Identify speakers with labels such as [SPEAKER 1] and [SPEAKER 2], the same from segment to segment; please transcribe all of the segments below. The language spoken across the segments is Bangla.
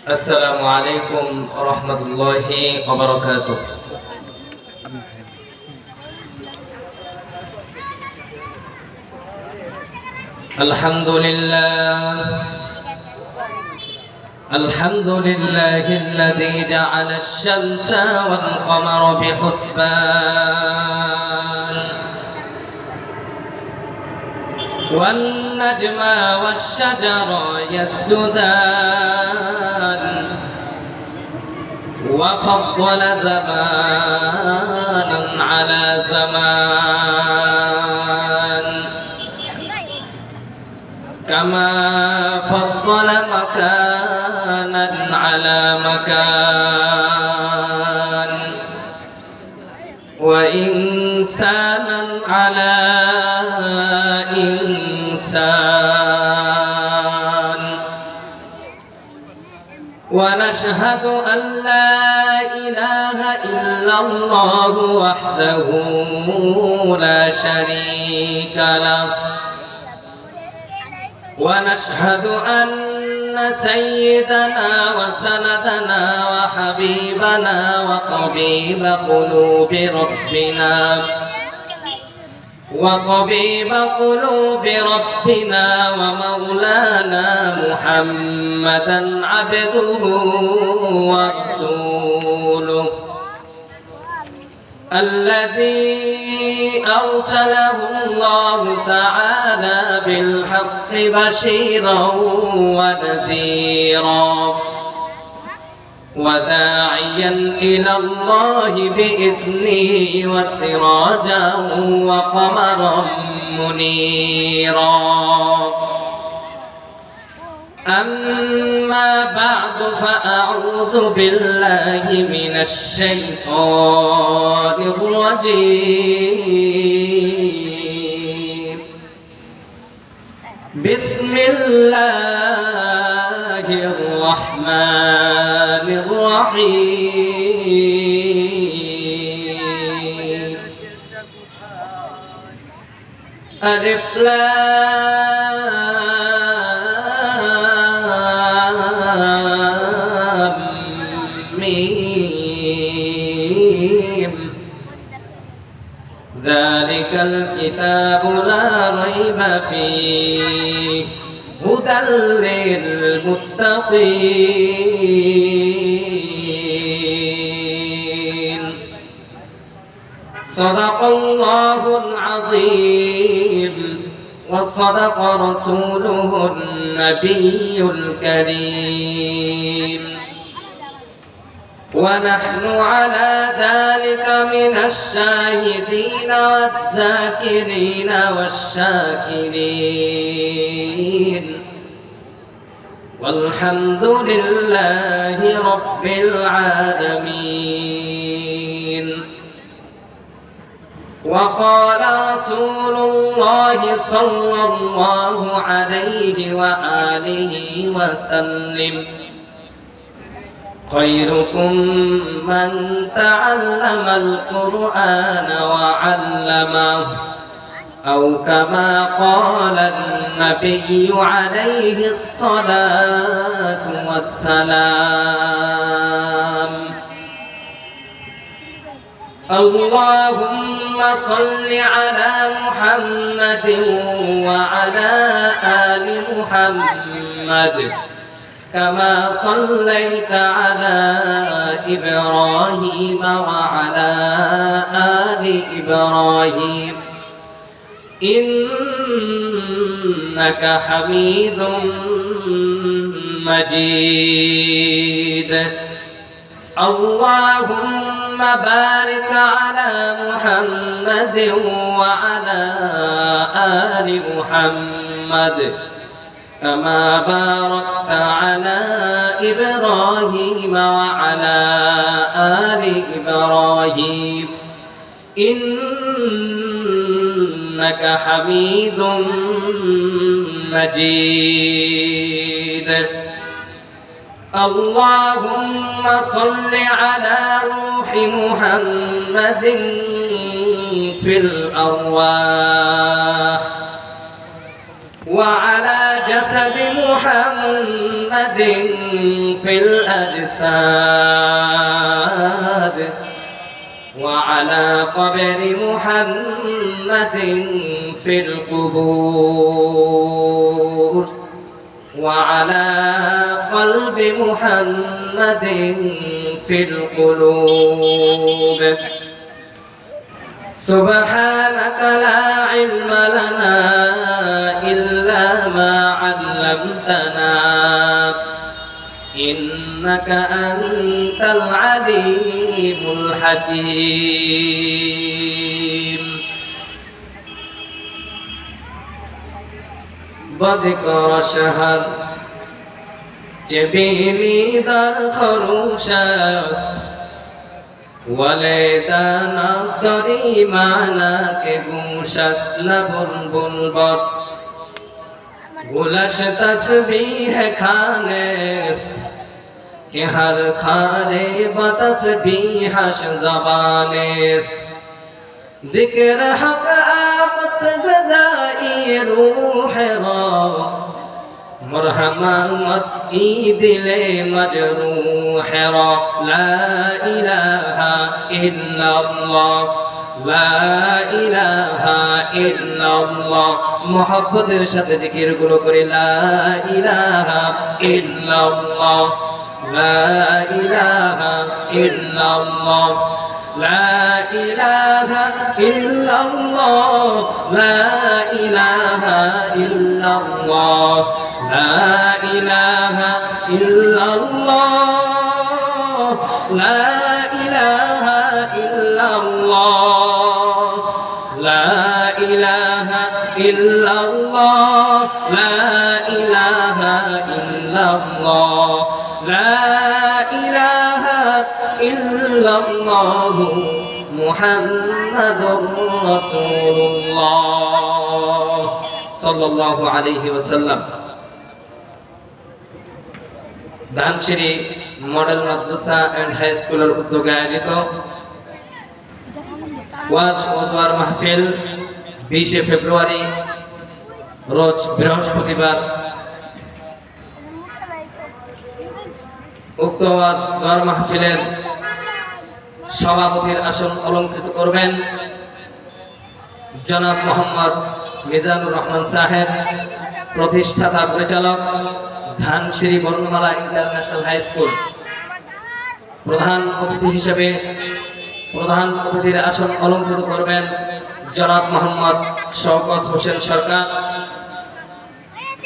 [SPEAKER 1] السلام عليكم ورحمة الله وبركاته. الحمد لله الذي جعل الشمس والقمر بحسبان والنجم والشجر يسجدان وفضل زمانا على زمان كما فضل مكانا على مكان وإنسانا على إنسان ونشهد أن لا إله إلا الله وحده لا شريك له ونشهد أن سيدنا وسندنا وحبيبنا وطبيب قلوب ربنا ومولانا محمدا عبده ورسوله الذي أرسله الله تعالى بالحق بشيرا ونذيرا وداعيا إلى الله بإذنه وسراجا وقمرا منيرا. أما بعد فأعوذ بالله من الشيطان الرجيم. بسم الله الرحمن الرحيم. ألف لام ميم ذلك الكتاب لا ريب فيه هدى للمتقين. صدق الله العظيم وصدق رسوله النبي الكريم ونحن على ذلك من الشاهدين والذاكرين والشاكرين والحمد لله رب العالمين. وقال رسول الله صلى الله عليه وآله وسلم خيركم من تعلم القرآن وعلمه أو كما قال النبي عليه الصلاة والسلام. اللهم صل على محمد وعلى آل محمد كما صليت على إبراهيم وعلى آل إبراهيم إنك حميد مجيد. اللهم بارك على محمد وعلى آل محمد كما باركت على إبراهيم وعلى آل إبراهيم إنك حميد مجيد. اللهم صل على روح محمد في الأرواح وعلى جسد محمد محمد في الأجساد وعلى قبر محمد في القبور وعلى قلب محمد في القلوب سبحانك لا علم لنا إلا ما علمتنا إنك أنت العليم الحكيم بذكر شهر جبيني در خروش است ولیدان داری معنا که گوش است نه بلبل باد گلش تسبیح خانه است که هر خانه با تسبیحش زبان است ذکر حق آمد غذای روح را مرحمت ای دل مجروح را لا اله الا الله لا اله الا الله محبতের সাথে জিকির গুলো করে লা ইলাহা ইল্লাল্লাহ লা ইলাহা ইল্লাল্লাহ لا إله إلا الله لا إله إلا الله لا إله إلا الله لا إله إلا الله لا إله إلا الله لا إله إلا الله لا إله إلا الله محمد رسول الله صلى الله عليه وسلم ধানসিঁড়ি মডেল মাদ্রাসা এন্ড হাই স্কুলের উদ্যোগে আয়োজিত ওয়াজ ও দোয়ার মাহফিল 20 ফেব্রুয়ারি রোজ বৃহস্পতিবার উক্ত ওয়াজ দোয়ার মাহফিলের সভাপতির আসন অলংকৃত করবেন জনাব মোহাম্মদ মিজানুর রহমান সাহেব, প্রতিষ্ঠাতা পরিচালক ধানসিঁড়ি বর্ণমালা ইন্টারন্যাশনাল হাই স্কুল। প্রধান অতিথি হিসেবে প্রধান অতিথির আসন অলংকৃত করবেন জনাব মোহাম্মদ শওকত হোসেন সরকার।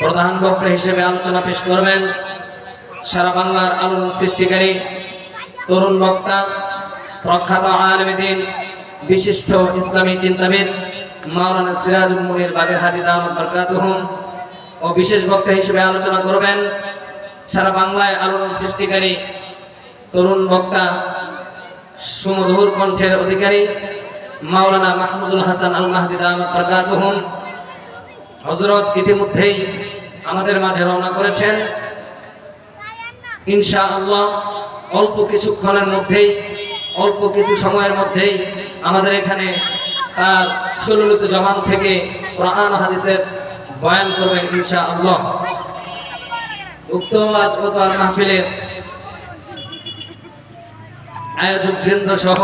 [SPEAKER 1] প্রধান বক্তা হিসেবে আলোচনা পেশ করবেন সারা বাংলার আলোড়ন সৃষ্টিকারী তরুণ বক্তা, প্রখ্যাত আলেমে দ্বীন, বিশিষ্ট ইসলামী চিন্তাবিদ মাওলানা সিরাজুল মুনির বাগেরহাটি দামাত বরকাতুহুম। ও বিশেষ বক্তা হিসেবে আলোচনা করবেন সারা বাংলায় আলোড়ন সৃষ্টিকারী তরুণ বক্তা, সুমধুর কণ্ঠের অধিকারী মাওলানা মাহমুদুল হাসান আল মাহদি দামাত বরকাতুহুম। হযরত ইতিমধ্যেই আমাদের মাঝে রওনা করেছেন। ইনশাআল্লাহ অল্প কিছুক্ষণের মধ্যেই, অল্প কিছু সময়ের মধ্যেই আমাদের এখানে তার সুললিত জবান থেকে কোরআন হাদিসের বয়ান করবেন ইনশাআল্লাহ। উক্ত ওয়াজ ও দোয়ার মাহফিলের আয়োজক বৃন্দ সহ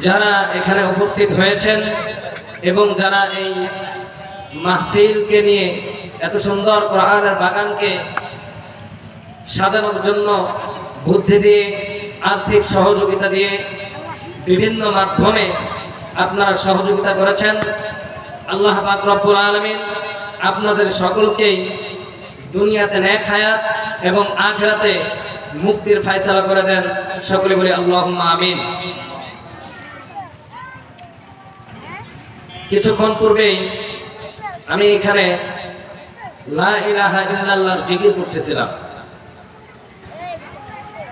[SPEAKER 1] যারা এখানে উপস্থিত হয়েছেন এবং যারা এই মাহফিলকে নিয়ে এত সুন্দর কোরআনের বাগানকে সাজানোর জন্য বুদ্ধি দিয়ে, আর্থিক সহযোগিতা দিয়ে, বিভিন্ন মাধ্যমে আপনারা সহযোগিতা করেছেন, আল্লাহ পাক রব্বুল আলামিন আপনাদের সকলকেই দুনিয়াতে নেক হায়াত এবং আখিরাতে মুক্তির ফয়সালা করে দেন। সকলে বলি আল্লাহুম্মা আমিন। কিছুক্ষণ পূর্বেই আমি এখানে লা ইলাহা ইল্লাল্লাহর জিকির করতেছিলাম।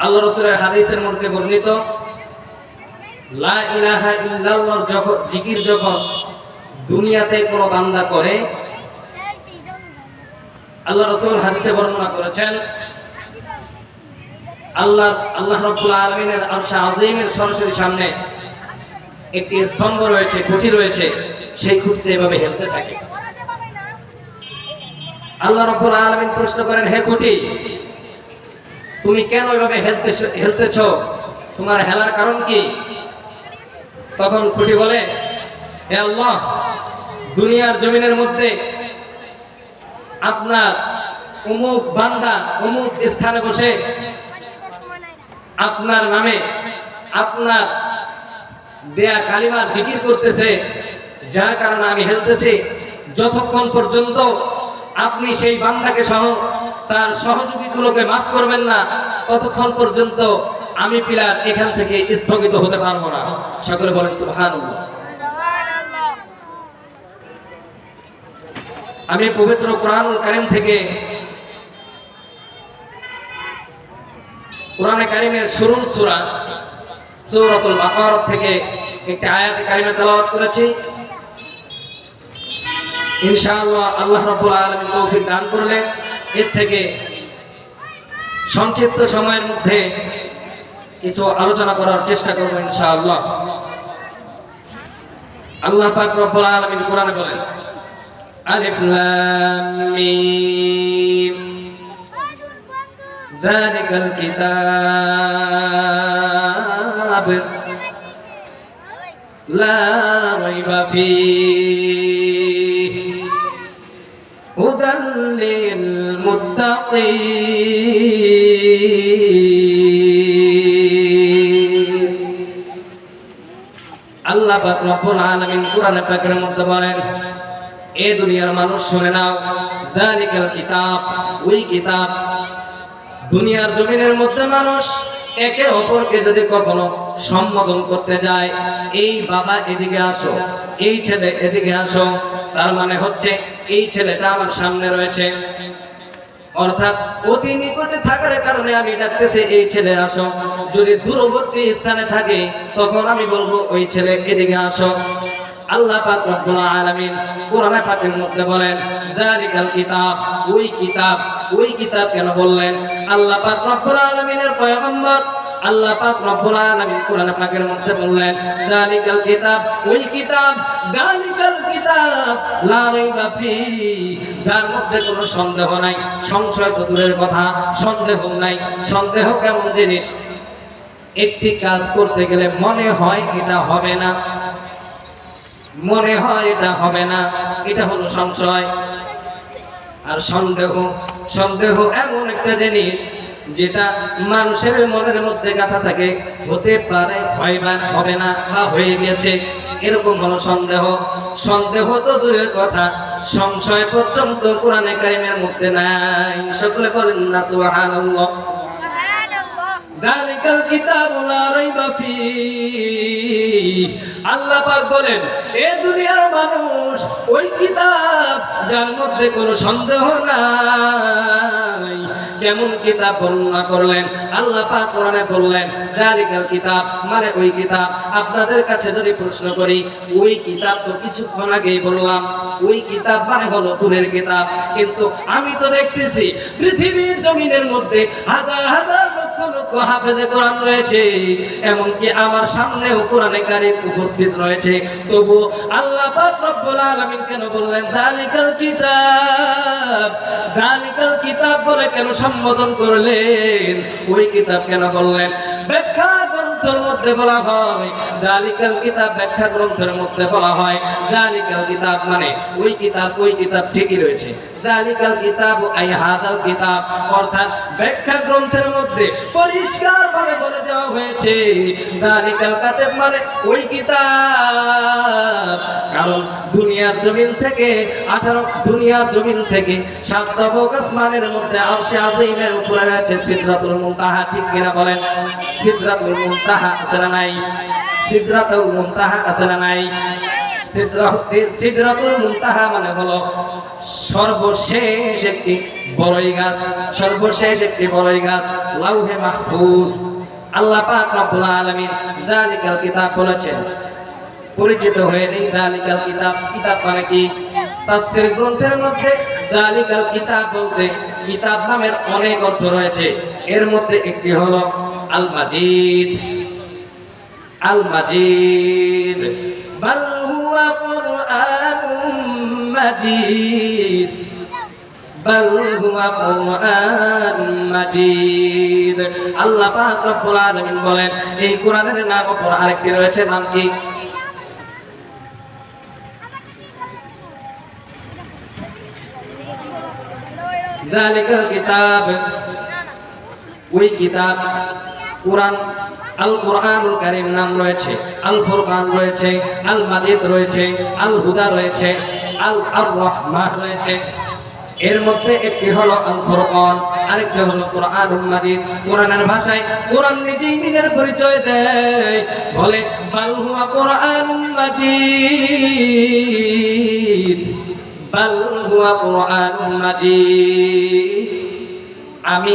[SPEAKER 1] আল্লাহ রাসূলের হাদিসের মধ্যে বর্ণিত লা ইলাহা ইল্লাল্লাহর জিকির যখন দুনিয়াতে কোনো বান্দা করে, আল্লাহ রাসূল হাদিসে বর্ণনা করেছেন আল্লাহ রাব্বুল আলামিনের আরশ আযীমের সরাসরি সামনে একটি স্তম্ভ রয়েছে, খুঁটি রয়েছে, সেই খুঁটিতে এভাবে হেলতে থাকে। আল্লাহ রাব্বুল আলামিন প্রশ্ন করেন, হে খুঁটি, তুমি কেন এভাবে হেলতেছ? তোমার হেলার কারণ কি? তখন খুঁটি বলে, হে আল্লাহ, দুনিয়ার জমিনের মধ্যে আপনার অমুক বান্দা অমুক স্থানে বসে আপনার নামে আপনার দেয়া কালিমার জিকির করতেছে, যার কারণে আমি হেলতেছি। যতক্ষণ পর্যন্ত আপনি সেই বান্দাকে সহ তার সহযোগীগুলোকে মাফ করবেন না, ততক্ষণ পর্যন্ত আমি পিলার এখান থেকে স্থগিত হতে পারবো না। সকলে বলেন সুবহানাল্লাহ। আমি পবিত্র কোরআনুল কারীম থেকে, কোরআনে কারীমের শুরুর সূরা সূরাতুল বাকারা থেকে একটি আয়াত কারীমা তেলাওয়াত করেছি। ইনশাআল্লাহ আল্লাহ রাব্বুল আলামিন তৌফিক দান করলে এর থেকে সংক্ষিপ্ত সময়ের মধ্যে কিছু আলোচনা করার চেষ্টা করব ইনশাআল্লাহ। আল্লাহ পাক রব্বুল আলামিন কোরআনে বলেন, আলিফ লাম মিম যালিকাল কিতাব লা রাইবা ফীহি হুদাল লিল মুত্তাকিন। আল্লাহ পাক রব্বুল আলামিন কোরআনে পাকের মধ্যে বলেন, এ দুনিয়ার মানুষ শুনে নাও, যালিকাল কিতাব, ওই কিতাব। দুনিয়ার জমিনের মধ্যে মানুষ একে অপরকে যদি কখনো সম্বোধন করতে যায়, এই বাবা এদিকে আসো, এই ছেলে এদিকে আসো, তার মানে হচ্ছে এই ছেলেটা আমার সামনে রয়েছে, অর্থাৎ অতি নিকটে থাকার কারণে আমি ডাকতেছি এই ছেলে আসো। যদি দূরবর্তী স্থানে থাকে তখন আমি বলবো ওই ছেলে এদিকে আসো। আল্লাহ পাক রব্বুল আলামিন কোরআনে পাকের মধ্যে বলেন, যালিকাল কিতাব, ওই কিতাব। ওই কিতাব কেন বললেন? আল্লাহ পাক রব্বুল আলামিনের পয়গম্বর আল্লাহ পাক রব্বুল আলামিন কোরআনে পাকের মধ্যে বললেন, যালিকাল কিতাব, ওই কিতাব, যালিকাল কিতাব লা রাইবা ফীহি, যার মধ্যে কোনো সন্দেহ নাই। সংশয় তো দূরের কথা, সন্দেহ নাই। সন্দেহ কেমন জিনিস? একটি কাজ করতে গেলে মনে হয় এটা হবে না, মনে হয় এটা হবে না, এটা হলো সংশয়। আর সন্দেহ, সন্দেহ এমন একটা জিনিস যেটা মানুষের মনের মধ্যে গাঁথা থাকে, হতে পারে, হয় বা হবে না, বা হয়ে গেছে, এরকম হলো সন্দেহ। সন্দেহ তো দূরের কথা, সংশয় পর্যন্ত কোরআনে কারীমের মধ্যে নাই। সকলে বলেন না সুবহানাল্লাহ। যালিকাল কিতাবু লা রাইবা ফীহি, আল্লাহ পাক বলেন, এ দুনিয়ার মানুষ ওই কিতাব যার মধ্যে কোনো সন্দেহ নাই। কেমন কিতাব বর্ণনা করলেন আল্লাহ পাক কোরআনে বললেন, যালিকাল কিতাব মানে ওই কিতাব। আপনাদের কাছে যদি প্রশ্ন করি, ওই কিতাব তো কিছুক্ষণ আগেই বললাম, ওই কিতাব মানে হলো দূরের কিতাব, কিন্তু আমি তো দেখতেছি পৃথিবীর জমিনের মধ্যে হাজার হাজার লক্ষ লক্ষ হাফেজে কোরআন রয়েছে, এমনকি আমার সামনেও কোরআনে কারীম উপস্থিত রয়েছে। তবু আল্লাহ পাক রব্বুল আলামিন কেন বললেন যালিকাল কিতাব? যালিকাল কিতাব বলে কেন সম্বোধন করলেন? ওই কিতাব কেন বললেন? ব্যাখ্যা গ্রন্থের মধ্যে বলা হয় যালিকাল কিতাব, ব্যাখ্যা গ্রন্থের মধ্যে বলা হয় যালিকাল কিতাব মানে ওই কিতাব। ওই কিতাব ঠিকই রয়েছে, যালিকাল কিতাব আই হাদাল কিতাব, অর্থাৎ ব্যাখ্যা গ্রন্থের মধ্যে পরিষ্কারভাবে বলে দেওয়া হয়েছে যালিকাল কিতাব মানে ওই কিতাব। কারণ দুনিয়ার জমিন থেকে 7 তবক আসমানের মধ্যে আরশে আযীমের উপরে রয়েছে সিদরাতুল মুনতাহা। ঠিক কিনা বলেন? সিদরাতুল মুনতাহা আছে না নাই? সিদরাতুল মুনতাহা আছে না নাই? সিদরাতুল মুনতাহা মানে হলো সর্বশেষ একটি বড়ই গাছ, সর্বশেষ একটি বড়ই গাছ, লাউহে মাহফুজ। আল্লাহ পাক রব্বুল আলামিন যালিকাল কিতাব বলেছেন। পরিচিত হয়ে নেই যালিকাল কিতাব। কিতাব মানে কি? তাফসীর গ্রন্থের মধ্যে যালিকাল কিতাব বলতে কিতাব নামের অনেক অর্থ রয়েছে। এর মধ্যে একটি হলো আল মাজিদ। আল মাজিদ বাল হুয়া কুরআনুম মাজিদ, বাল হুয়া কুরআনুম মাজিদ। আল্লাহ পাক রব্বুল আলামিন বলেন এই কোরআনের নাম অপর আরেকটি রয়েছে, নাম কি? যালিকাল কিতাব, ওই কিতাব কোরআন, আল কোরআনুল কারীম নাম রয়েছে, আল ফুরকান রয়েছে, আল মাজিদ রয়েছে, আল হুদা রয়েছে, আল আর রাহমাহ রয়েছে। এর মধ্যে একটি হলো আল ফুরকান, আরেকটি হলো কোরআনুল মাজিদ। কোরআনের ভাষায় কোরআন নিজেই নিজের পরিচয় দেয়, বলে বাল হুয়া কোরআনুল মাজিদ, বাল হুয়া কোরআনুল মাজিদ। আমি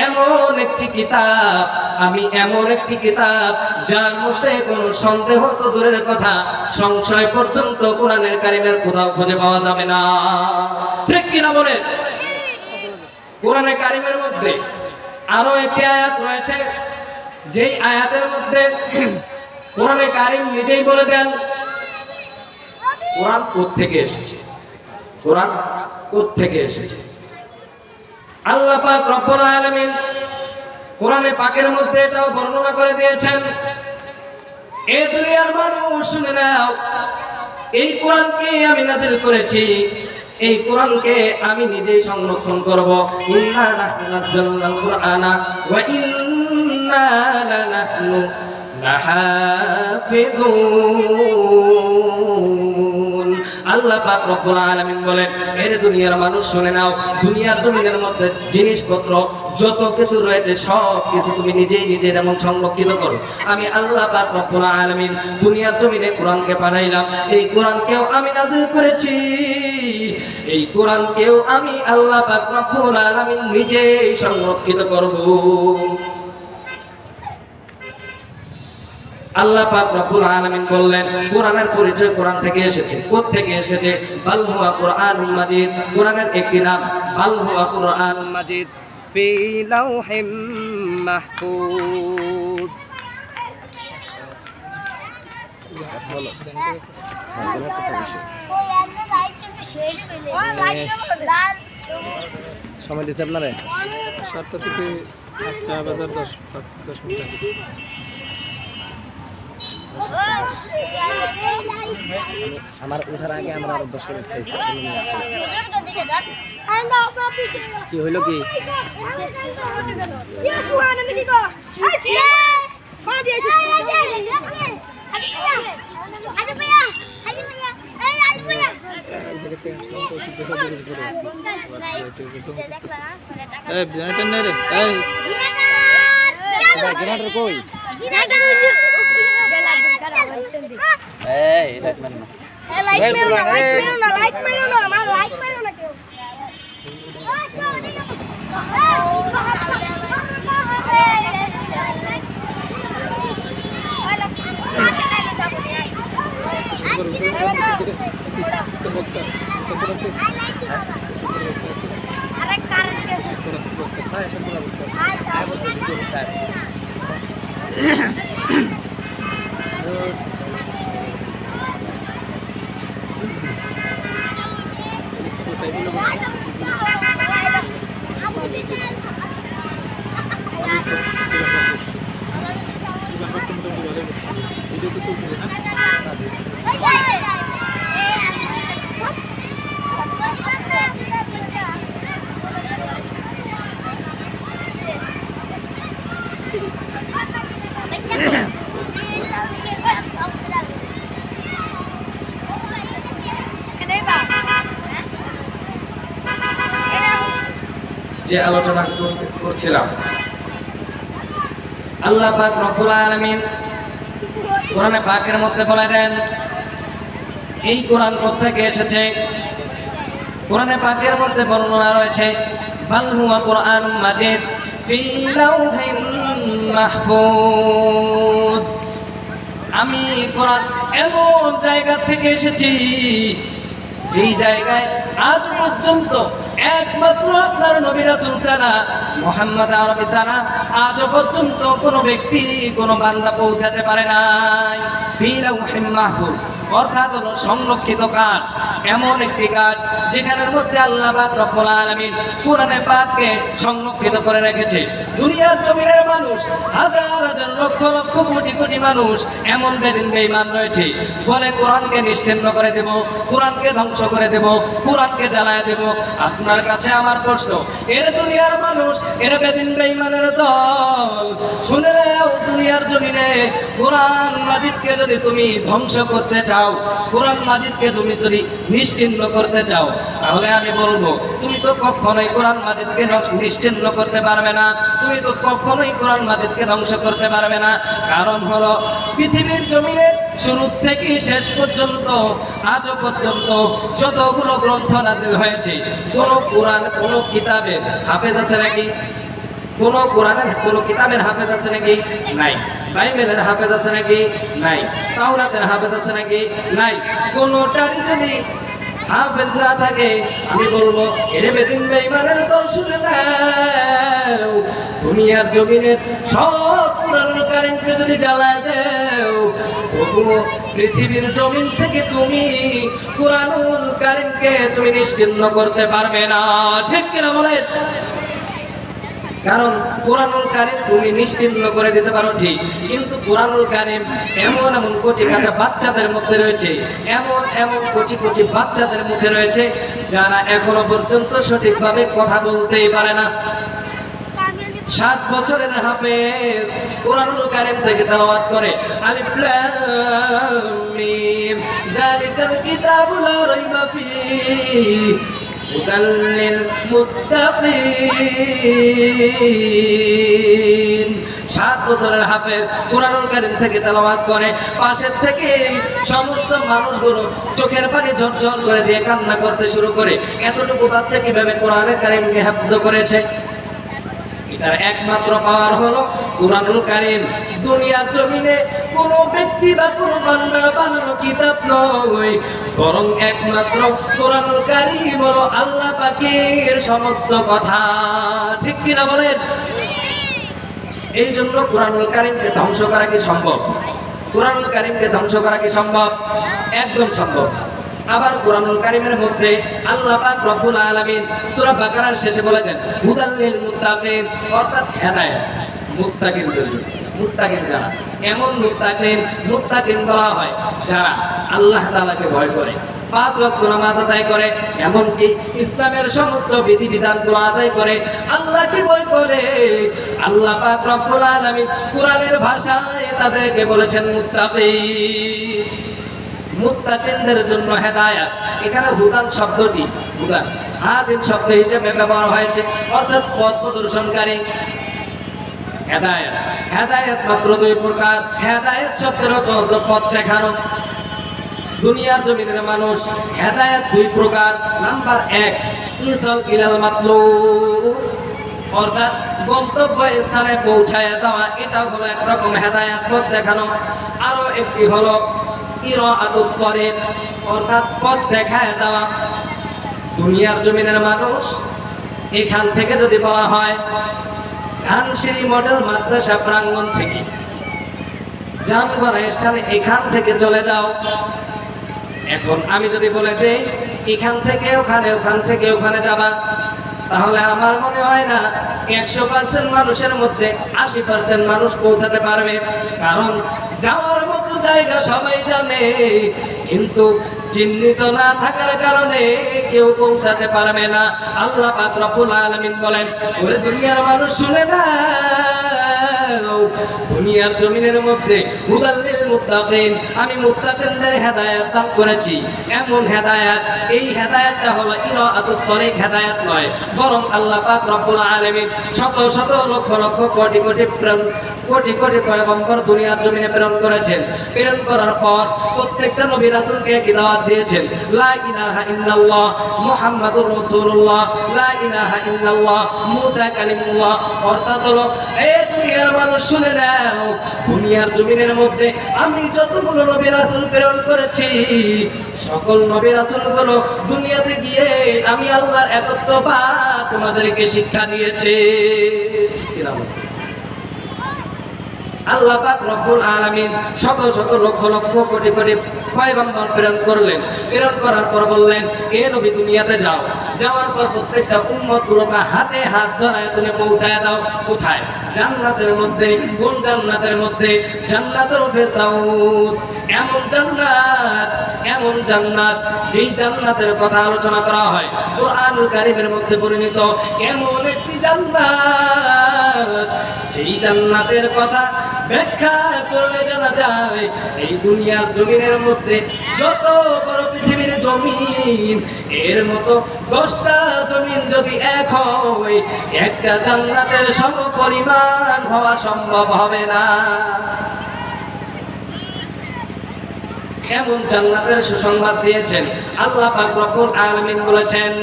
[SPEAKER 1] এমন একটি কিতাব, আমি এমন একটি কিতাব যার মধ্যে কোনো সন্দেহ তো দূরের কথা, সংশয় পর্যন্ত কোরআনের কারিমের কোথাও খুঁজে পাওয়া যাবে না। ঠিক কিনা বলে? কোরআনে কারিমের মধ্যে আরো একটি আয়াত রয়েছে, যেই আয়াতের মধ্যে কোরআনে কারিম নিজেই বলে দেন কোরআন কোত্থেকে এসেছে, কোরআন কোত্থেকে এসেছে। আল্লাহ পাক রব্বুল আলামিন কোরআনে পাকের মধ্যে এটাও বর্ণনা করে দিয়েছেন, এই দুনিয়ার মানুষ শুনে নাও, এই কোরআনকে আমি নাযিল করেছি, এই কোরআনকে আমি নিজেই সংরক্ষণ করব। ইন্না নাহনু নাযালনাল কুরআনা ওয়া ইন্না লানাহনু লাহাফিযুন। আল্লাহ পাক রব্বুল আলামিন বলেন এর দুনিয়ার মানুষ শুনে নাও, দুনিয়ার জমিনের মধ্যে জিনিসপত্র যত কিছু রয়েছে সব কিছু তুমি নিজেই নিজের এমন সংরক্ষিত করো। আমি আল্লাহ পাক রব্বুল আলামিন দুনিয়ার জমিনে কোরআনকে পাঠাইলাম, এই কোরআনকেও আমি নাযিল করেছি, এই কোরআনকেও আমি আল্লাহ পাক রব্বুল আলামিন নিজেই সংরক্ষিত করব। আল্লাহ পাক রব্বুল আলামিন বললেন কোরআনের পরিচয় কোরআন থেকে এসেছে। কোথা থেকে এসেছে? বাল হুয়া কুরআনুল মাজিদ, কোরআনের একটি নাম বাল হুয়া কুরআনুল মাজিদ ফি লাউহিম মাহফুজ। সময় দিচ্ছে আপনারা 7টা থেকে 8টা বাজার 10 মিনিট আগে। আমার উঠার আগে আমরা আরো 10 মিনিট খাইছি। কি হইল কি? কই এই লাইট মারো না, লাইট মারো না, লাইট মারো না, আমার লাইট মারো না কেউ। আরেক কারণ কি আছে? হ্যাঁ সব বলতে যে আলোচনা করছিলাম, আল্লাহ পাক রব্বুল আলামিন কোরআনে পাকের মধ্যে বলে দেন এই কোরআন কোথা থেকে এসেছে। কোরআনে পাকের মধ্যে বর্ণনা রয়েছে বাল হুয়া কুরআনুম মাজিদ ফি লাউহিম মাহফুজ। আমি কোরআন এমন জায়গা থেকে এসেছি যেই জায়গায় আজ পর্যন্ত একমাত্র আপনার নবী রাসূল ছাড়া, মুহাম্মদ আরবি ছাড়া আজ পর্যন্ত কোনো ব্যক্তি কোনো বান্দা পৌঁছাতে পারে নাই। ফি লাউহিম মাহফুজ, অর্থাৎ হলো সংরক্ষিত কাঠ, এমন একটি কাঠ যেখানের মধ্যে আল্লাহ পাক রব্বুল আলামিন কোরআনে পাককে সংরক্ষিত করে রেখেছে। দুনিয়ার জমিনের মানুষ হাজার হাজার লক্ষ লক্ষ কোটি কোটি মানুষ এমন বেদিন বেঈমান রয়েছে, বলে কোরআনকে নিশ্চিহ্ন করে দেব, কোরআনকে ধ্বংস করে দেব, কোরআনকে জ্বালায় দেব। আপনার কাছে আমার প্রশ্ন, এর দুনিয়ার মানুষ, এর বেদিন বেঈমানের দল, শুনে নাও, দুনিয়ার জমিনে কোরআন মাজিদকে যদি তুমি ধ্বংস করতে চাও, কোরআন মাজিদকে তুমি যদি নিশ্চিহ্ন করতে চাও, তাহলে আমি বলবো তুমি তো কখনোই কোরআন মাজিদকে নিশ্চিহ্ন করতে পারবে না, তুমি তো কখনোই কোরআন মাজিদকে ধ্বংস করতে পারবে না। কারণ হলো পৃথিবীর জমিনে শুরু থেকে শেষ পর্যন্ত আজও পর্যন্ত যতগুলো গ্রন্থ নাযিল হয়েছে, কোন কোরআন কোন কিতাবের হাফেজ আছে নাকি? কোন কোরআনের কোন কিতাবের হাফেজ আছে নাকি? নাই। বাইবেলের হাফেজ আছে নাকি? নাই। তাওরাতের হাফেজ আছে নাকি? নাই। কোনটারই যদি হাফেজ না থাকে, আমি বলবো এর বেদিন বেঈমানের দল, শুনে নাও, দুনিয়ার জমিনের সব কোরআনুল কারীমকে যদি জ্বালায় দাও, তবুও পৃথিবীর জমিন থেকে তুমি কোরআনুল কারীমকে তুমি নিশ্চিহ্ন করতে পারবে না। ঠিক কিনা বলেন? কারণ কোরআনুল কারীম তুমি নিশ্চিহ্ন করে দিতে পারো ঠিক, কিন্তু কোরআনুল কারীম এমন এমন কচি কাঁচা বাচ্চাদের মধ্যে রয়েছে, এমন এমন কচি কচি বাচ্চাদের মুখে রয়েছে, যারা এখনো পর্যন্ত সঠিকভাবে কথা বলতেই পারে না। 7 বছরের হাফেজ কোরআনুল কারীম থেকে তেলাওয়াত করে, আলিফ লাম মিম যালিকাল কিতাবু লা রাইবা ফীহি হুদাল মুত্তাকিন। 7 বছরের হাফেজ কোরআনুল কারীম থেকে তেলাওয়াত করে, পাশের থেকে সমস্ত মানুষগুলো চোখের পানি ঝরঝর করে দিয়ে কান্না করতে শুরু করে। এতটুকু বাচ্চা কিভাবে কোরআনুল কারীমকে হিফজ করেছে? এটার একমাত্র পাওয়ার হলো কোরআনুল কারীম। দুনিয়ার জমিনে কোনো ব্যক্তি বা কোনো বান্দার বানানো কিতাব নয়, বরং একমাত্র কোরআনুল কারীম হলো আল্লাহ পাকের সমস্ত কথা। ঠিক কিনা বলেন? এই জন্য কোরআনুল কারীমকে ধ্বংস করা কি সম্ভব? কোরআনুল কারীমকে ধ্বংস করা কি সম্ভব? একদম সম্ভব। আবার কোরআনুল কারীমের মধ্যে আল্লাহ পাক রব্বুল আলামিন সূরা বাকারার শেষে বলে দেন হুদাল লিল মুত্তাকিন, অর্থাৎ হেদায়েত মুত্তাকিনদের জন্য। মুত্তাকিন যারা, এমন মুত্তাকিন বলা হয় যারা আল্লাহ তাআলাকে ভয় করে, 5 ওয়াক্ত নামাজ আদায় করে, এমনকি ইসলামের সমস্ত বিধিবিধানগুলো আদায় করে, আল্লাহকে ভয় করে। আল্লাহ পাক রব্বুল আলামিন কোরআনের ভাষায় তাদেরকে বলেছেন মুত্তাকিন। মুত্তাকিনদের জন্য হেদায়েত। এখানে হুদান শব্দটি হুদান হাদিন শব্দ হিসেবে ব্যবহার হয়েছে, অর্থাৎ পথ প্রদর্শনকারী। হেদায়েত, হেদায়েত মাত্র 2 প্রকার। হেদায়েত শব্দের অর্থ হলো পথ দেখানো। দুনিয়ার জমিনের মানুষ হেদায়েত 2 প্রকার। নাম্বার 1 ইসল ইলাল মাতলুব, অর্থাৎ গন্তব্য স্থানে পৌঁছায় দেওয়া, এটা হলো একরকম হেদায়েত, পথ দেখানো। আরো একটি হলো ইরাআতুত তরিক, অর্থাৎ পথ দেখায় দেওয়া। দুনিয়ার জমিনের মানুষ এখান থেকে যদি বলা হয় ধানসিঁড়ি মডেল মাদ্রাসা প্রাঙ্গণ থেকে জামগড়া স্থানে এখান থেকে চলে যাও, এখন আমি যদি বলে দেই এখান থেকে ওখানে, ওখান থেকে ওখানে যাবা, তাহলে আমার মনে হয় না 100% মানুষের মধ্যে 80% মানুষ পৌঁছাতে পারবে। কারণ যাওয়ার মতো জায়গা সবাই জানে, কিন্তু চিহ্নিত না থাকার কারণে কেউ পৌঁছাতে পারবে না। আল্লাহ পাক রব্বুল আলামিন বলেন, ওরে দুনিয়ার মানুষ শুনে না, দুনিয়ার জমিনের মধ্যে হুদাল লিল মুত্তাকিন, আমি মুত্তাকিনদের হেদায়েত দান করেছি। এমন হেদায়েত, এই হেদায়েতটা হলো ইরাআতুত তরিক হেদায়েত নয়, বরং আল্লাহ পাক রব্বুল আলামিন শত শত লক্ষ লক্ষ কোটি কোটি পয়গম্বর দুনিয়ার জমিনে প্রেরণ করেছেন। প্রেরণ করার পর প্রত্যেকটা নবী রাসূলকে কি দাওয়াত দিয়েছেন? লা ইলাহা ইল্লাল্লাহ মুহাম্মাদুর রাসূলুল্লাহ, লা ইলাহা ইল্লাল্লাহ মুসা কালিমুল্লাহ। অর্থাৎ হলো এই দুনিয়ার মানুষ শুনে নাও, দুনিয়ার জমিনের মধ্যে আমি যতগুলো নবী রাসূল প্রেরণ করেছি, সকল নবী রাসূলগুলো দুনিয়াতে গিয়ে আমি আল্লাহর একত্ববাদ তোমাদেরকে শিক্ষা দিয়েছে। ঠিক কিনা? আল্লাহ পাক রব্বুল আলামিন শত শত লক্ষ লক্ষ কোটি কোটি পয়গম্বর প্রেরণ করলেন। প্রেরণ করার পর বললেন, এ নবী দুনিয়াতে যাও, যাওয়ার পর প্রত্যেকটা উম্মত গুলোকে হাতে হাত ধরায় তুমি পৌঁছায় দাও। কোথায়? জান্নাতের মধ্যে। কোন জান্নাতের মধ্যে? জান্নাতুল ফেরদাউস। এমন জান্নাত, এমন জান্নাত যেই জান্নাতের কথা আলোচনা করা হয় কুরআনুল কারীমের মধ্যে বর্ণিত। এমন একটি জান্নাত যেই জান্নাতের কথা ব্যাখ্যা করলে জানা যায় এই দুনিয়ার জমিনের মধ্যে যত বড় পৃথিবীর জমিন, এর মতো 10টা জমিন যদি এক হয়, একটা জান্নাতের সমপরিমাণ হওয়া সম্ভব হবে না। এমন জান্নাতের সুসংবাদ দিয়েছেন আল্লাহ পাক রব্বুল আলামিন। বলেছেন,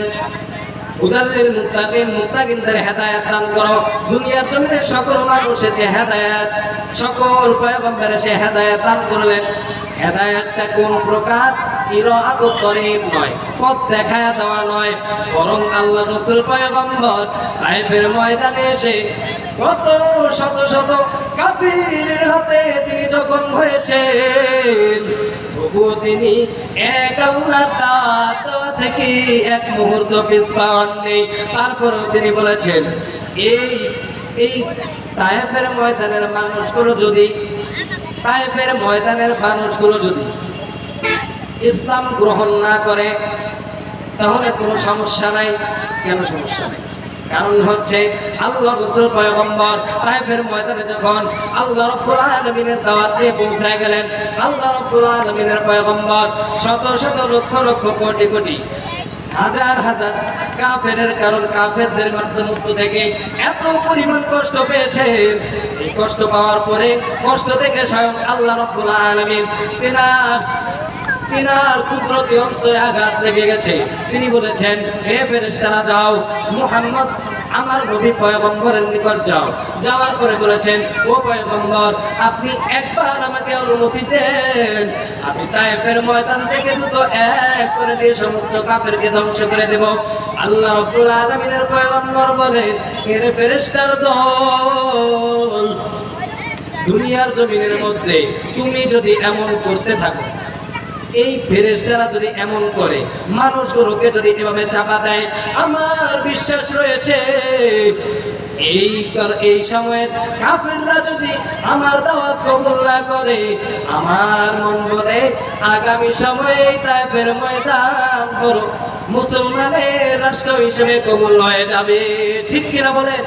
[SPEAKER 1] উদাল্লিল মুত্তাকিন, মুত্তাকিনদের হেদায়েত দান করো। দুনিয়ার জমিনের সকল মানুষে সে হেদায়েত, সকল পয়গম্বরে সে হেদায়েত দান করলেন। হেদায়েতটা কোন প্রকার? ইরাআতুত তরিক নয়, পথ দেখায়া দেওয়া নয়, বরং আল্লাহ রাসূল পয়গম্বর তায়েফের ময়দানে এসে কত শত শত কাফিরের হাতে তিনি যখন হয়েছেন, তবুও তিনি এক আল্লাহর দাওয়াত থেকে এক মুহূর্ত পিছপা হননি। তারপরেও তিনি বলেছেন, এই তায়েফের ময়দানের মানুষগুলো যদি ইসলাম গ্রহণ না করে তাহলে কোনো সমস্যা নাই। কেন সমস্যা নাই? কারণ হচ্ছে আল্লাহ রাসূল পয়গম্বর তায়েফের ময়দানে যখন আল্লাহ রাব্বুল আলামিনের দাওয়াত নিয়ে পৌঁছায় গেলেন, আল্লাহ রাব্বুল আলামিনের পয়গম্বর শত শত লক্ষ লক্ষ কোটি কোটি হাজার হাজার কাফেরের কারণ কাফেরদের মধ্য থেকে এত পরিমাণ কষ্ট পেয়েছেন। এই কষ্ট পাওয়ার পরে কষ্ট থেকে স্বয়ং আল্লাহ রাব্বুল আলামিন তিনার কুদরতি অন্তরে আঘাত লেগে গেছে। তিনি বলেছেন, হে ফেরেশতারা যাও, মুহাম্মদ আমার নবী পয়গম্বরের নিকট যাও। যাওয়ার পরে বলেছেন, ও পয়গম্বর, আপনি একবার আমাকে অনুমতি দেন, আমি তায়েফের ময়দান থেকে দ্রুত এক করে দিয়ে সমস্ত কাফেরকে ধ্বংস করে দেব। আল্লাহ রাব্বুল আলামিনের পয়গম্বর বলেন, এর ফেরেশতার দল, দুনিয়ার জমিনের মধ্যে তুমি যদি এমন করতে থাকো, এই ফেরেশতারা যদি এমন করে, মানুষগুলোকে যদি এভাবে চাপা দেয়, আমার বিশ্বাস রয়েছে এই সময়ে কাফেররা যদি আমার দাওয়াত কবুল না করে, আমার মন বলে আগামী সময়ে তায়েফের ময়দান বড় মুসলমানের রাষ্ট্র হিসেবে কবুল হয়ে যাবে। ঠিক কিনা বলেন?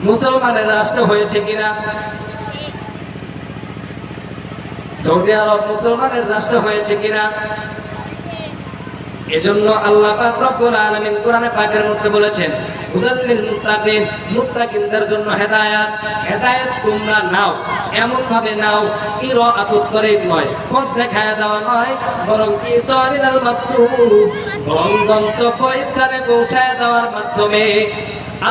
[SPEAKER 1] মুসলমানের রাষ্ট্র হয়েছে কিনা? সৌদি আরব মুসলমানের রাষ্ট্র হয়েছে কিনা? এজন্য আল্লাহ পাক রব্বুল আলামিন কোরআনে পাকের মধ্যে বলেছেন, হুদাল্লিল মুত্তাকিন, মুত্তাকিনদের জন্য হেদায়েত। হেদায়েত তোমরা নাও, এমন ভাবে নাও, ইরাআতুত তরিক নয়, পথ দেখায় দেওয়া নয়, বরং ইসারিল মাতলুব, বরং গন্তব্য স্থানে পৌঁছায় দেওয়ার মাধ্যমে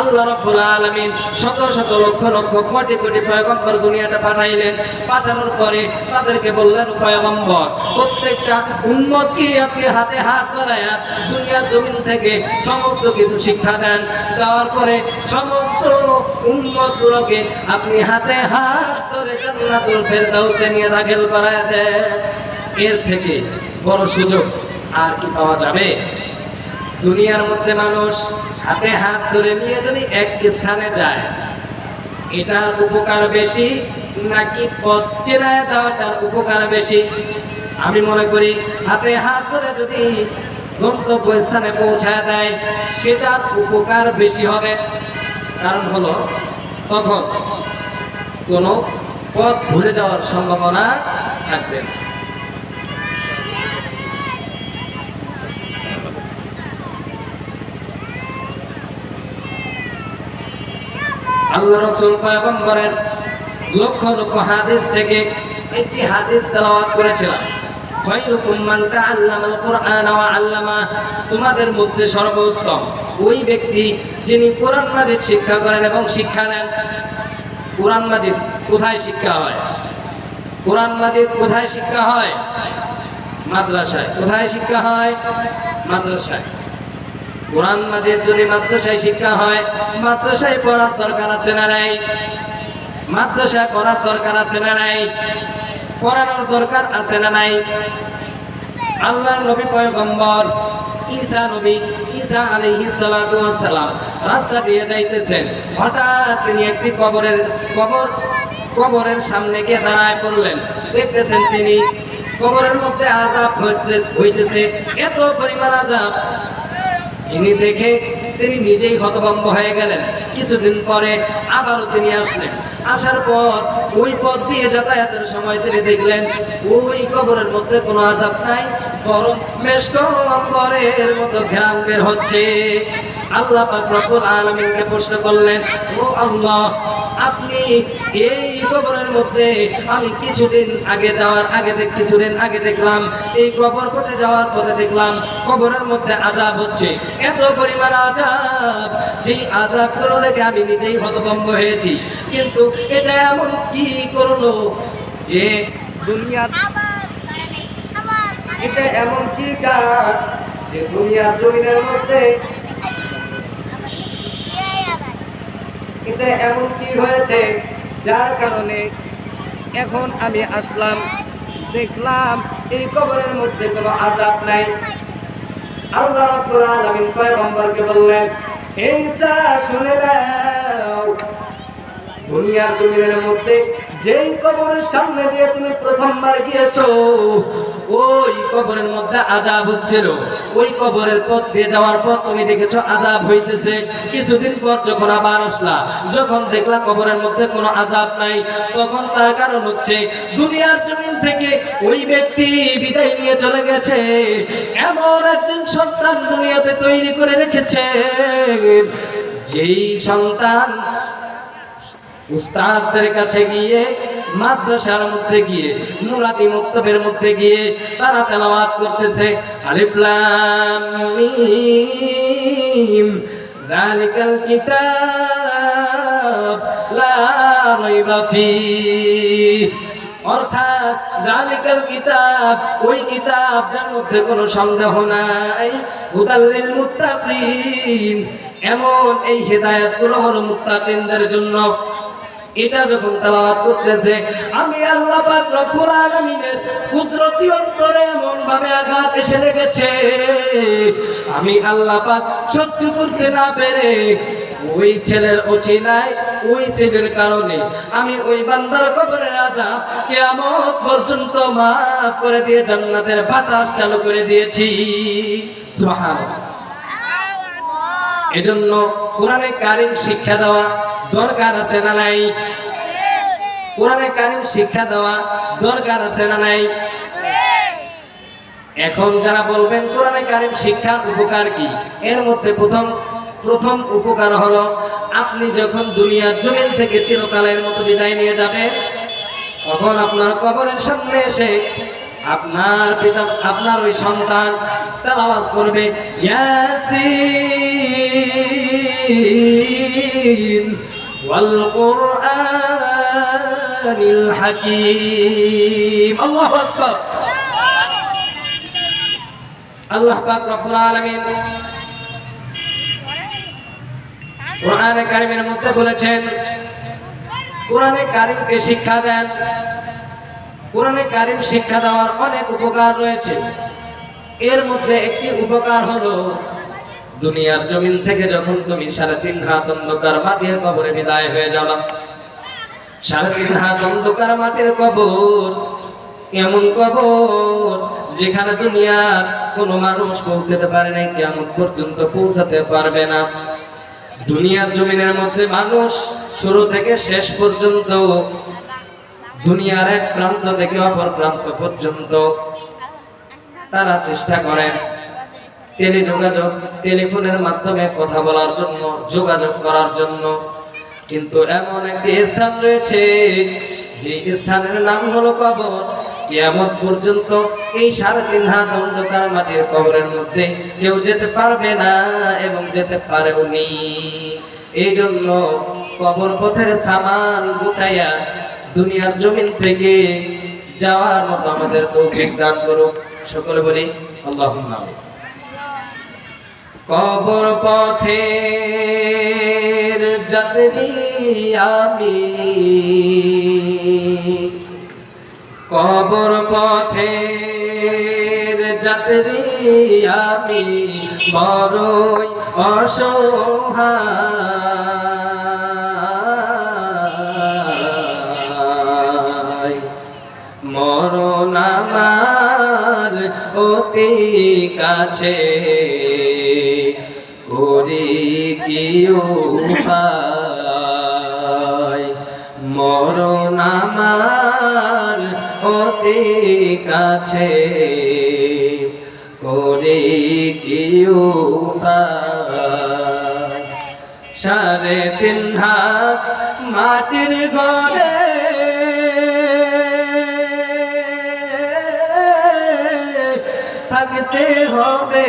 [SPEAKER 1] আল্লাহ রাব্বুল আলামিন শত শত লক্ষ লক্ষ কোটি কোটি পয়গম্বর দুনিয়াতে পাঠাইলেন। পাঠানোর পরে তাদেরকে বললেন, পয়গম্বর, প্রত্যেকটা উম্মতকে আপনি হাতে হাত ধরায়া দুনিয়ার জমিন থেকে সমস্ত কিছু শিক্ষা দেন। দেওয়ার পরে সমস্ত উম্মতগুলোকে আপনি হাতে হাত ধরে জান্নাতুল ফেরদাউসে নিয়ে দাখিল করায় দেন। এর থেকে বড় সুযোগ আর কি পাওয়া যাবে? দুনিয়ার মধ্যে মানুষ হাতে হাত ধরে নিয়ে যদি এক স্থানে যায়, এটার উপকার বেশি নাকি পথ চেনায় দেওয়াটার উপকার বেশি? আমি মনে করি হাতে হাত ধরে যদি গন্তব্য স্থানে পৌঁছায় দেয়, সেটার উপকার বেশি হবে। কারণ হলো, তখন কোনো পথ ভুলে যাওয়ার সম্ভাবনা থাকবে না। আল্লাহ রাসূল পয়গম্বরের লক্ষ লক্ষ হাদিস থেকে একটি হাদিস তেলাওয়াত করেছিলাম, খায়রুকুম মান তাআল্লামাল কুরআন ওয়া আল্লামা, তোমাদের মধ্যে সর্বোত্তম ওই ব্যক্তি যিনি কোরআন মাজিদ শিক্ষা করেন এবং শিক্ষা দেন। কোরআন মাজিদ কোথায় শিক্ষা হয়? কোরআন মাজিদ কোথায় শিক্ষা হয়? মাদ্রাসায়। কোথায় শিক্ষা হয়? মাদ্রাসায়। কোরআন মাজিদ যদি মাদ্রাসায় শিক্ষা হয়, মাদ্রাসায় পড়ার দরকার আছে না নাই? মাদ্রাসা করার দরকার আছে না নাই? পড়ানোর দরকার আছে না নাই? আল্লাহর নবী পয়গম্বর ঈসা আলাইহিস সালাতু ওয়াস সালাম রাস্তা দিয়ে যাইতেছেন, হঠাৎ তিনি একটি কবরের সামনে গিয়ে দাঁড়ায় পড়লেন। দেখতেছেন তিনি কবরের মধ্যে আযাব হইতেছে, এত পরিমাণ আযাব যিনি দেখে তিনি নিজেই হতভম্ব হয়ে গেলেন। কিছুদিন পরে আবারও তিনি আসলেন, আসার পর ওই পথ দিয়ে যাতায়াতের সময় তিনি দেখলেন ওই কবরের মধ্যে কোনো আযাব নাই, বরং মেশক অম্বরের মতো ঘ্রাণ বের হচ্ছে। আল্লাহ পাক রব্বুল আলামিনকে প্রশ্ন করলেন, ও আল্লাহ, আপনি এই কবরের মধ্যে আমি কিছুদিন আগে দেখলাম এই কবর পথে যাওয়ার পথে দেখলাম কবরের মধ্যে আযাব হচ্ছে, এত পরিমাণ আযাব, যেই আযাবগুলো দেখে আমি নিজেই হতভম্ব হয়েছি। কিন্তু এটা এমন কি করলো যে দুনিয়ার এটা এমন কি কাজ যে দুনিয়ার জমিনের মধ্যে এটা এমন কি হয়েছে যার কারণে এখন আমি আসলাম, দেখলাম এই কবরের মধ্যে কোনো আযাব নাই। আল্লাহ রাব্বুল আলামিন পয়গম্বরকে বললেন, হে ঈসা, শুনে নাও, দুনিয়ার জমিনের মধ্যে যেই কবরের সামনে দিয়ে তুমি প্রথমবার গিয়েছো ওই কবরের মধ্যে আযাব হচ্ছিল, ওই কবরের পথ দিয়ে যাওয়ার পর তুমি দেখেছো আযাব হইতেছে। কিছুদিন পর যখন আবার আসলা, যখন দেখলা কবরের মধ্যে কোনো আযাব নাই, তখন তার কারণ হচ্ছে দুনিয়ার জমিন থেকে ওই ব্যক্তি বিদায় নিয়ে চলে গেছে, এমন একজন সন্তান দুনিয়াতে তৈরি করে রেখেছে যেই সন্তান উস্তাদদের কাছে গিয়ে, মাদ্রাসার মধ্যে গিয়ে, নুরাতি মক্তবের মধ্যে গিয়ে তারা তেলাওয়াত করতেছে, আলিফ লাম মিম যালিকাল কিতাব লা রাইবা ফীহ, অর্থাৎ যালিকাল কিতাব, ওই কিতাব যার মধ্যে কোনো সন্দেহ নাই, হুদাল লিল মুত্তাকিন, এমন এই হেদায়েতগুলো হলো মুত্তাকিনদের জন্য। এটা যখন তেলাওয়াত করতেছে, আমি আল্লাহ পাক রব্বুল আলামিনের কুদরতি অন্তরে এমন ভাবে আঘাত এসে লেগেছে, আমি আল্লাহ পাক সহ্য করতে না পেরে ওই ছেলের ওছিলায়, ওই ছেলের কারণে আমি ওই বান্দার কবরের আযাব কিয়ামত পর্যন্ত মাফ করে দিয়ে জান্নাতের বাতাস চালু করে দিয়েছি। সুবহানাল্লাহ। এজন্য কোরআনে কারীম শিক্ষা দেওয়া দরকার আছে না নাই? কোরআনে কারীম শিক্ষা দেওয়া দরকার আছে না নাই? এখন যারা বলবেন কোরআনে কারীম শিক্ষার উপকার কি, এর মধ্যে প্রথম উপকার হলো আপনি যখন দুনিয়ার জমিন থেকে চিরকালের মতো বিদায় নিয়ে যাবেন, তখন আপনার কবরের সামনে এসে আপনার পিতা, আপনার ওই সন্তান তেলাওয়াত করবে ইয়াসিন ওয়াল কুরআনিল হাকীম। আল্লাহু আকবার। আল্লাহ পাক রব্বুল আলামিন কোরআনে কারীমের মধ্যে বলেছেন, কোরআনে কারীমকে শিক্ষা দেন। কোরআনে কারীম শিক্ষা দেওয়ার অনেক উপকার রয়েছে, এর মধ্যে একটি উপকার হলো দুনিয়ার জমিন থেকে যখন তুমি 3.5 হাত অন্ধকার মাটির কবরে বিদায় হয়ে যাবা, 3.5 হাত অন্ধকার মাটির কবর, এমন কবর যেখানে দুনিয়ার কোনো মানুষ পৌঁছাতে পারে নাই, কিয়ামত পর্যন্ত পৌঁছাতে পারবে না। দুনিয়ার জমিনের মধ্যে মানুষ শুরু থেকে শেষ পর্যন্ত, দুনিয়ার এক প্রান্ত থেকে অপর প্রান্ত পর্যন্ত তারা চেষ্টা করেন টেলিফোনের মাধ্যমে কথা বলার জন্য, যোগাযোগ করার জন্য, কিন্তু এমন একটি স্থান রয়েছে যে স্থানের নাম হলো কবর। কিয়ামত পর্যন্ত এই 3.5 হাত অন্ধকার মাটির কবরের মধ্যে কেউ যেতে পারবে না এবং যেতে পারেও নি। এই জন্য কবর পথের সামান গুছাইয়া দুনিয়ার জমিন থেকে যাওয়ার মতো আমাদের তৌফিক দান করুক। সকলে বলি আল্লাহুম্মা আমিন। কবর পথের যাত্রী আমি কবর পথের যাত্রী আমি বড়ই অসহায় মরণ আমার অতি কাছে করি কি উপায় মরণ আমার অতি কাছে করি কি উপায় 3.5 হাত মাটির ঘরে থাকতে হবে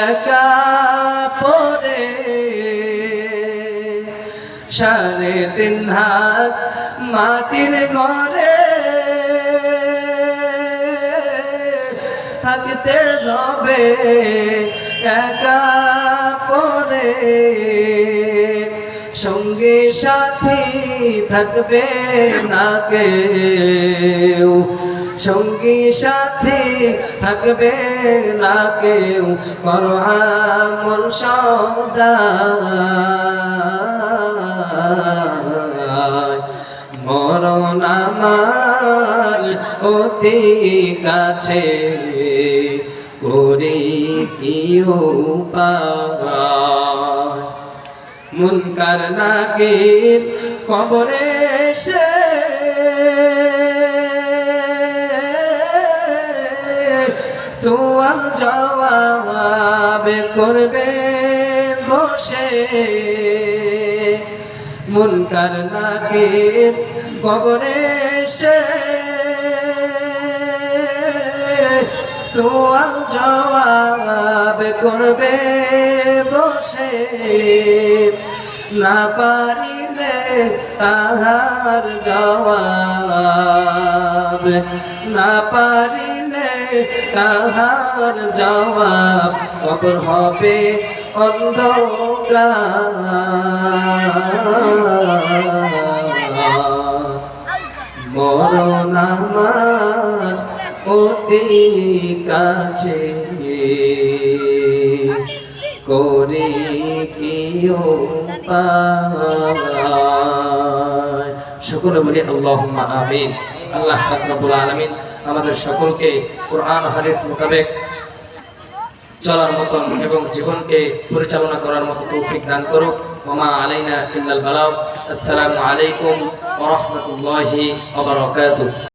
[SPEAKER 1] একা পরে 3.5 হাত মাটির ঘরে থাকতে হবে একা পরে সঙ্গী সাথী থাকবে না কেউ সঙ্গী সাথী থাকবে না কেউ করো আমল সদা মরণ আমার অতি কাছে করি কি উপায় মুনকার নাকির কবরে সে সুয়াল জবাব করবে বসে মুনকার নাকির কবরে সে সুয়াল জবাব করবে বসে না পারিলে তাহার জবাব না পারিলে তাহার জবাব কবর হবে অন্ধকার মরণ আমার অতি কাছে করি কি উপায় সকলে বলি আল্লাহুম্মা আমিন আল্লাহ পাক রব্বুল আলামিন আমাদের সকলকে কোরআন হাদিস মোতাবেক চলার মতন এবং জীবনকে পরিচালনা করার মতো তৌফিক দান করুক ওমা আলাইনা ইল্লাল বালাগ আসসালামু আলাইকুম ওয়া রাহমাতুল্লাহি ওয়া বারাকাতুহু